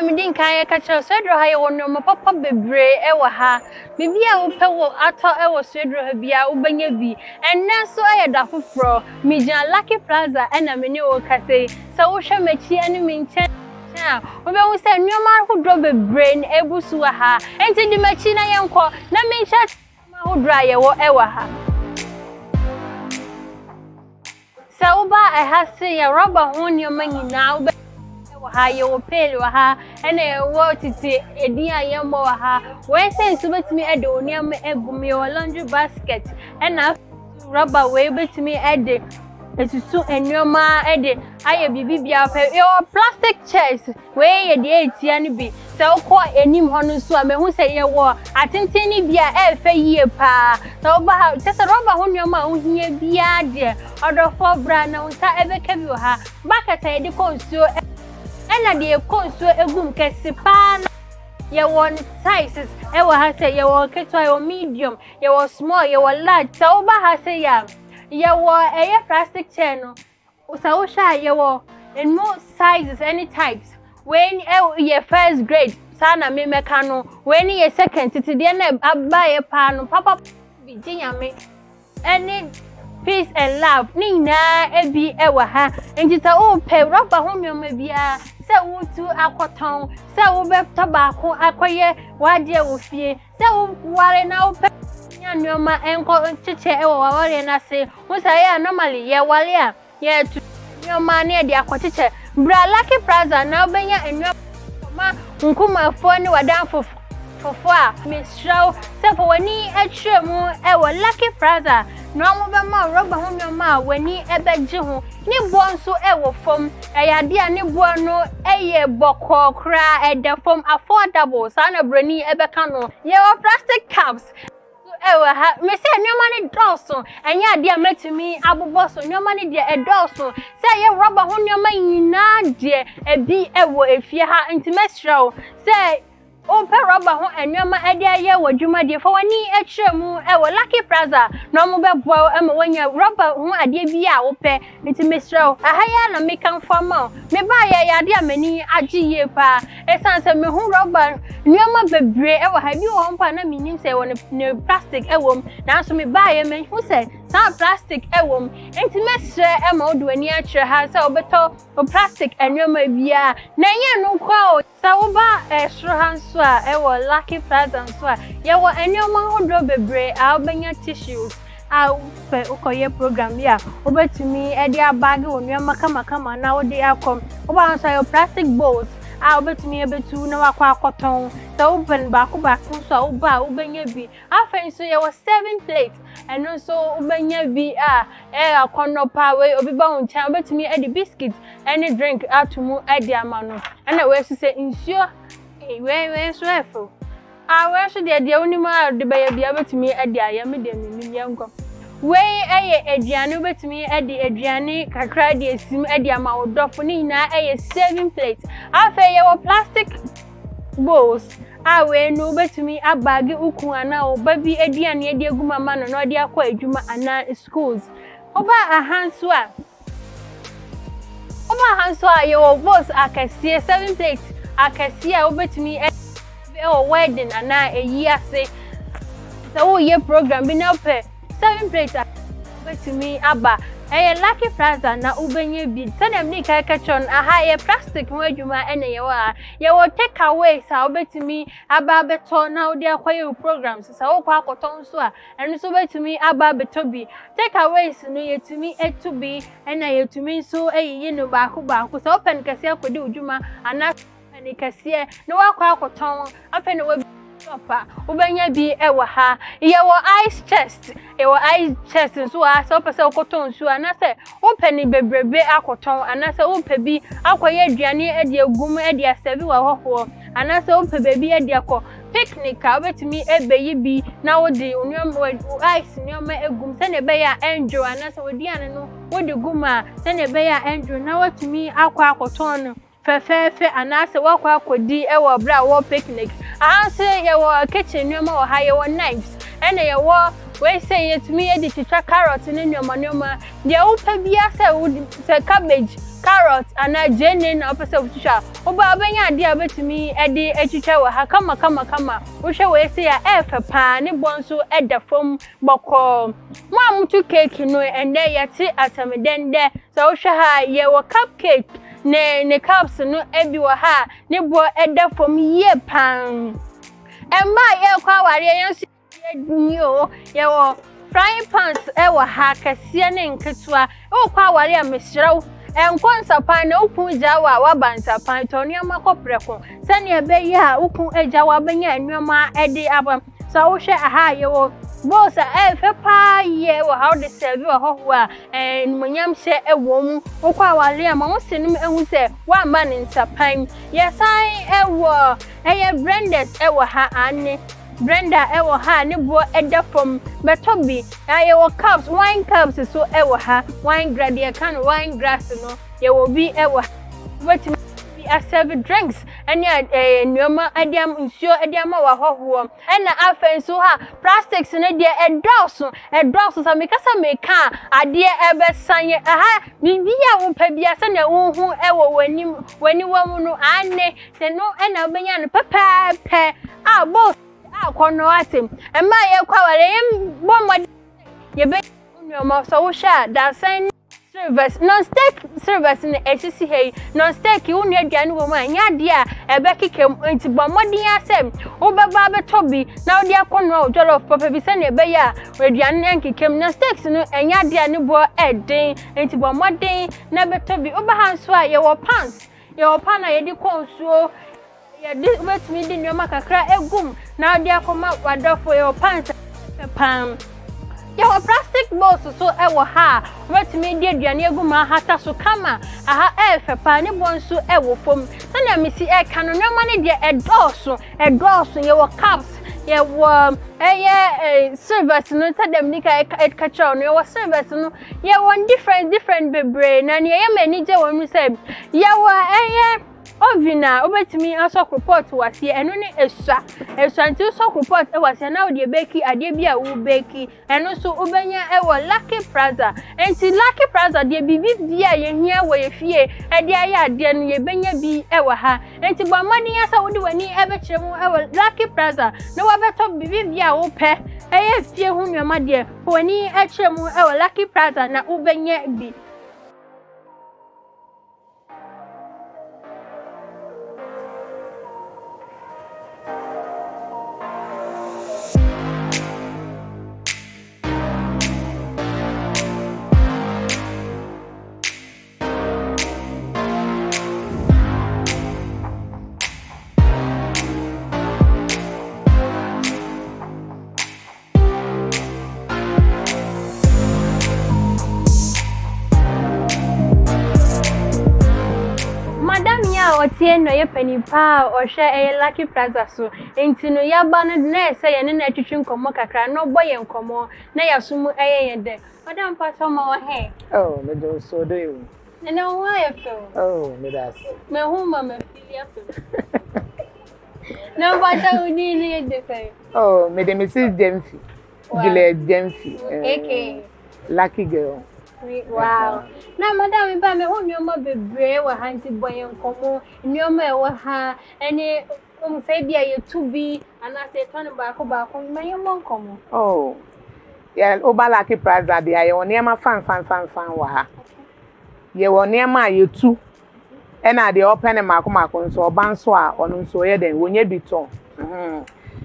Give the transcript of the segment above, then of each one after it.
me din kan ye ka kire Swedru ha ye wonu mo papa bebre e wo ha bibia wo pe wo ato e wo Swedru ha bia wo banya bi enne so aye da foforo me jan Lucky Plaza ena me ne wo kase so wo hwe machi ani me nche obe wo se nneoma hodro bebre na ebusu wa ha enti di machi na yenko na me nche ma hodro aye wo e wa ha so ba I have say ya rubber ho nneoma nyina ha ye wo pele wa ha ene wo titi edi ayemo wa ha we say so betimi ede oniam egum ye laundry basket ena rubber we betimi ede esusu enoma ede aye bibibia pe yo plastic chairs we ye de etia ni bi so ko enim hono so amehu say ye wo atenten ni bia e fe yie pa so ba tese rubber ho nyoma ho hia bia de odofo bra na unta ebeka bi ha bucket e de konsuo ena de konsuo egum kese pa ye won sizes e wo ha say ye wo ketwa ye medium ye wo small ye wo large so ba ha say ya ye wo plastic chair no so sha ye wo in more sizes any types when ye first grade sana me meka no when ye second titi de na aba ye pa no papa bi jinyame any peace and love ni na ebi e wo ha njita o pe rubber ho nyoma bia se wutu akoton se wo be tabako akoye wade wo fie se wo ware na wo pe nyoma enko chiche e wo ware na se wo say ya normally ye wale a ye tu nyoma na de akochiche bra Lucky Plaza na obenya enoma nkuma fo ni wadanfo fofo a misraw se fo wani atremu e wo Lucky Plaza no mo be ma rubber ho nyoma wani ebeji ho ni bonso e wo fom eyade a ni bo no eye bokọ kra e de fom affordable sana brani ebeka no ye wo plastic cups ewa ha me say nyoma ni dọọso enya ade a metumi abobo so nyoma ni de dọọso say ye rubber ho nyoma nyina de ebi ewo efie ha intimesraw say o pe rubber ho enwema ade aye wadwuma de fo wani atremu ewo Lucky Plaza no mo be boa e ma wanya rubber ho ade bi a wo pe intimesraw ahaya na me kan fama me ba ye ade a mani agiye pa esanse me ho rubber nyoma bebre ewo ha bi wo mpa na minim se wo ne plastic ewo na so me ba ye me hu se sa plastic ewo intimesra e ma odo ani akre ha se obeto o plastic enwema bia na ye no kwa o sa wo ba esro ha so a ewo Lucky Plaza so a ye wo enwema hodro bebre a obenya tissues a pe ukoye program bia obetumi e dia bag onwema kama na wo de akom oba so your plastic bowls a obetumi ebetu na wakwa akoton so open ba so oba obenya bi afen so ye wo 7 plates and also ubenya bi akono pa we obi ba won chan obetumi e di biscuits any drink atumu e di amano na we so say insure we so efo we so de onima de ba ya bia betumi e di ayam de nimi yenko we aduane betumi e di aduane kakra di esim e di ama odofo ni na 7 plates afa ye wo plastic bowls we no betumi abagi ukun ana oba bi aduane e di aguma ma no no de akwa adwuma ana schools oba ahanso a ye wo bowls akasie 7 plates akasie a obetumi e wedding ana eyi ase so ye program bi na pe 7 plates betumi aba Lucky Plaza na ubenye bi tana mni ka kachon ye plastic mo adwuma ene ye wo take away sa obetumi aba beto na odi akwaye programs sa wo kwa akoton so a eno so betumi aba beto bi take away no yetumi etubi ena yetumi so eyi no baako so open kase akodi udwuma ana pen kase no wakwa akoton afa no Papa, ubenya bi ewa ha. Ye wo ice chest so so pese okoton so anase open bebrebe akoton anase ope bi akwaye aduane e de agum e de asebi wa hoho anase ope bebi e de akọ picnic a obetimi ebeyi bi na wo de onyom ice nyoma egum se ne be ya enjoy anase wodi ane no wodi guma se ne be ya enjoy na watumi akwa akoton no fefefe anase wakwa akodi ewo bra wo picnic anse ye wo kitchen nyoma wo ha ye wo knives ene ye wo we say yetumi e di chicha carrot ne nyoma de upa bia se cabbage carrot and a jenny na opese utusha oba abenya ade abetumi ede etwitwa wa ha kama wo hwe we se ya efe pa ne bonso eda fom boko mo amutu cake no ende yati atamedende so wo hwe ha ye wo cupcake ne cups no ebi wa ha ne bo eda fom ye pan emma ye kwa ware yensu nyo ye wo frying pans ewa ha kase ne nketwa wo kwa ware amesiraw enkonsa pan na ukun jawa wabansa pan to niam akopreko sane ebe ya ukun ejawa banya nneoma ede abam so wo hwe aha ye wo bosa efe pa ye wo how the serve wo ho a munyam hye ewo mu wo kwa ware ama wo senim ehu se wa ma ne nsapan ye san ewo eye blenders ewo ha ane Brenda ewo ha ne bo eda from betobi ayewo cups wine cups so ewo ha wine gradia can wine glass no ye will be ewo but be a serve drinks anya nneoma adiam nsuo adiam wa hoho na afen so ha plastics ne de edoso sa mekasa meka ade ebe sanye aha bibia wo pa bia se na wo hu ewo wani wamu no ane se no na obenya no pepepe boss akono atem emma ye kwaware yem bomod ye be nneoma so wo sha da san service non-stick service ne esisi hey non-stick unu aduane wo ma anya de a ebe kikem enti bomodin asem wo beba betobi na wo de akono jollof papa bi se ne ebe ya aduane ankikem non-sticks no anya de ne bo eden enti bomodin na betobi wo ba hanso a ye wo pants ye wo pana ye di konsuo ya di wetumi di nneoma kakra egum na odi akoma wadofo yo pants pam ya ho plastic bowls so ewo ha wetumi di aduane egum ahata so kama aha efe pa ne bonso ewo fom sane misi e kanu nneoma ne de edoso ye wo cups ye wo service no tadem nika et kacho no wo service no ye wo different bebre na ne ye mani je wo mu say ye wo ovina obetimi aso report wase eno ne esua nti so report e wase na odi beki ade bia wo beki eno so obenya e wo Lucky Plaza enti Lucky Plaza de bibi bia ye hia wo ye fie ade aye ade no ye benya bi e wo ha enti bomani asa wodi wani e be kiremu e wo Lucky Plaza no wa beto bibi bia wo pe e ye fie hu nwema de wani e kiremu e wo Lucky Plaza na ubenya bi otie no ye panipa o hwe e Lucky Plaza so enti no ya ba no na se ye ne na twetwe nkomo kakra no boye nkomo na ya sumu eye de madam paso ma wo he me do so do you na wo ya fo me das me hu ma me filia fo na ba ta uni ni de fe me de Mrs Dempsey Gile Dempsey Lucky girl. Wow. Na madam ba me onyoma bebre wa hanti boye nkomo nyoma e wa ha ene say bia ye tubi ana se ton ba ko me mo nkomo. Yeah, oba Lucky Plaza de aye oniema fan wa ha. Ye woniema ye tu. E na de open mako nso oba nso a ono nso ye den wonye bi ton.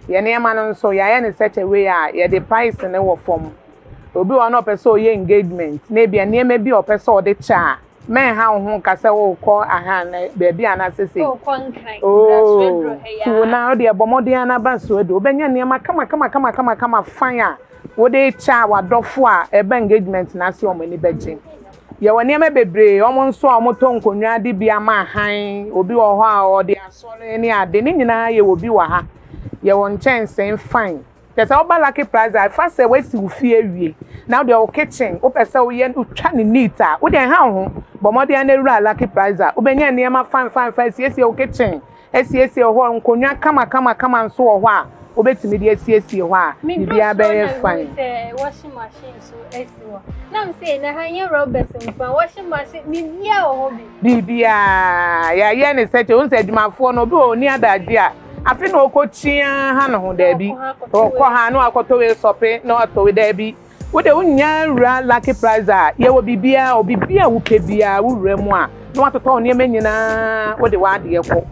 Ye niema no nso ya ne such a way a ye the price ne wo form. Obi wa no person ye engagement na bia niema bi o person o de cha men ha ho kasa wo ko aha na be bia na sese contract so na o de bomodin na ba so de obenya niema kama fan a wo de cha wa dofo a ebe engagement na se o mani beje ye wo niema bebre o mo nso a mo to nkonwa de bia ma han obi wo ho a o de asore ni ade ni nyina ye obi wa ha ye wo nchense fine. There's a Lucky Plaza. First, say we see ufie wie. Now the kitchen. Opesa we yen utwa ni neater. We den ha ho. But more than the Lucky Plaza. Obenya niema fine. Yes, your kitchen. Yes, your ho nkonwa kama nso ho a. obetimi de asiesie ho a bibia be fine washing machine so esiwo na me say na hanye robbers mfa washing machine bibia wo ho bibia ya ye ne sete on se adwumafo no obi oni adaje a afi na okochia ha no ho da bi okọ ha no akoto we sope na oto we da bi wo de unya ra Lucky Plaza ye wo bibia obibia wo pebia wo remu a no atoto oni emanyina wo de wa ade ko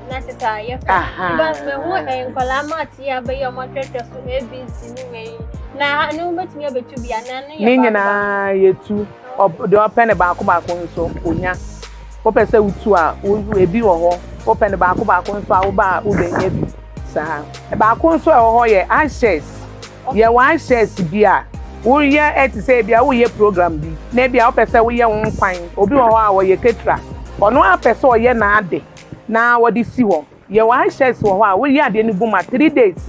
na teta ye fa ba me ho enkola mati ya be yo mo twetwe so ABC ni me na no betumi abetu bia na ne ye nyina yetu de open ba ko nso onya wo pese utu a wo ebi wo ho wo pen ba ko nso a wo ba wo benye bi sa ba ko nso e wo ho ye ashes ye one shares bia wo ye et say bia wo ye program bi na bia wo pese wo ye won kwan obi wo ho a wo ye ketra ono a pese wo ye na ade na wo di si wo ye one shares wo ho a wo ye ade ni buma 3 days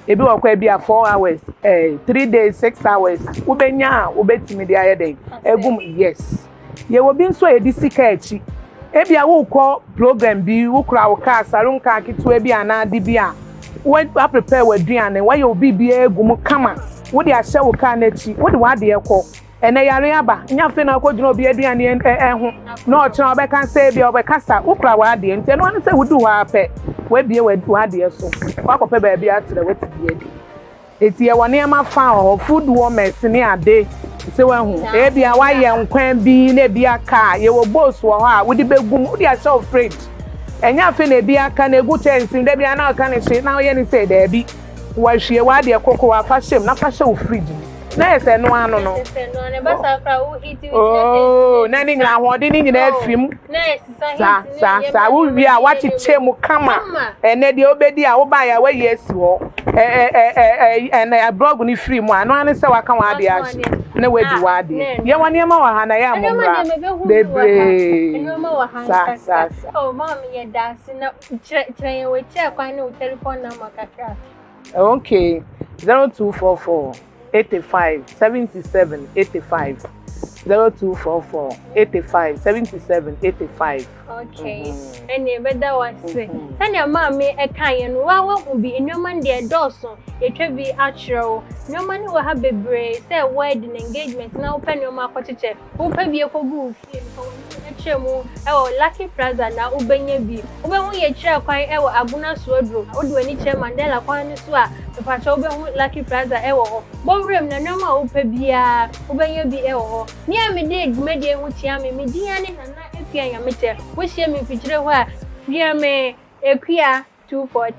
ebi wo kwa bia 4 hours 3 days 6 hours wo benya wo betimi dia ye den egum yes ye wo bi nso e di sika achi ebia wo ko program bi wo kura wo ka salon ka kitu ebia na di bia wo prepare waduane wo ye obi bia egum kama wo di ahye wo ka na chi wo di wa de ekọ ene yare aba nya fe na ko dino obi aduane ho na o chira obeka se bia obeka sa wo kura wa de nte no an se wo du wa pe we bia wa de so wa ko pe ba bia atre we ti bia di eti ye wone ma fa ho food warmers ni ade se wa hu e bia wa ye nkwan bi na bia ka ye wo boss wo ho a wo di begum wo di ahye o fridge enya fe na bia ka na egu chensin da bia na ka ne hye na ye ni se da bi wa hwie wa de kokko wa fa hyem na fa hye o fridge na ese no ano no ne ba sa fra wo hit with oh na ni nyina hode ni nyina afim na esisa hit sa wo wi a wa chiche mu kama ene de obedi a wo ba ya wa yesi ho ene blog ni free mu ano ane se wa ka wa de ahye na we di wa de ye woni ma wa ha na ya momra bebre sa oh mom ye dance na tren we check kwan ni telephone number kakra okay 0244 85 77 85 0244 85 77 85 okay ene beda wase sane mama e kan ye no wa hu bi enwoma de doso etwa bi achro enwoma ni wa ha bebre say wedding engagement na open enwoma akocheche wo pa bi ekobu fie ko echemu e wo Lucky Plaza na ubenye bi ubenhu ye kira kwan e wo Agona Swedru wo de wani che Mandela kwan ni so a pepacho ubenhu Lucky Plaza e wo ho bonrem na enwoma wo pa bia ubenye bi e wo ho ni amede edumede hu tia me diane na efia ya mete wo hie me fikyire ho a fia me ekua 240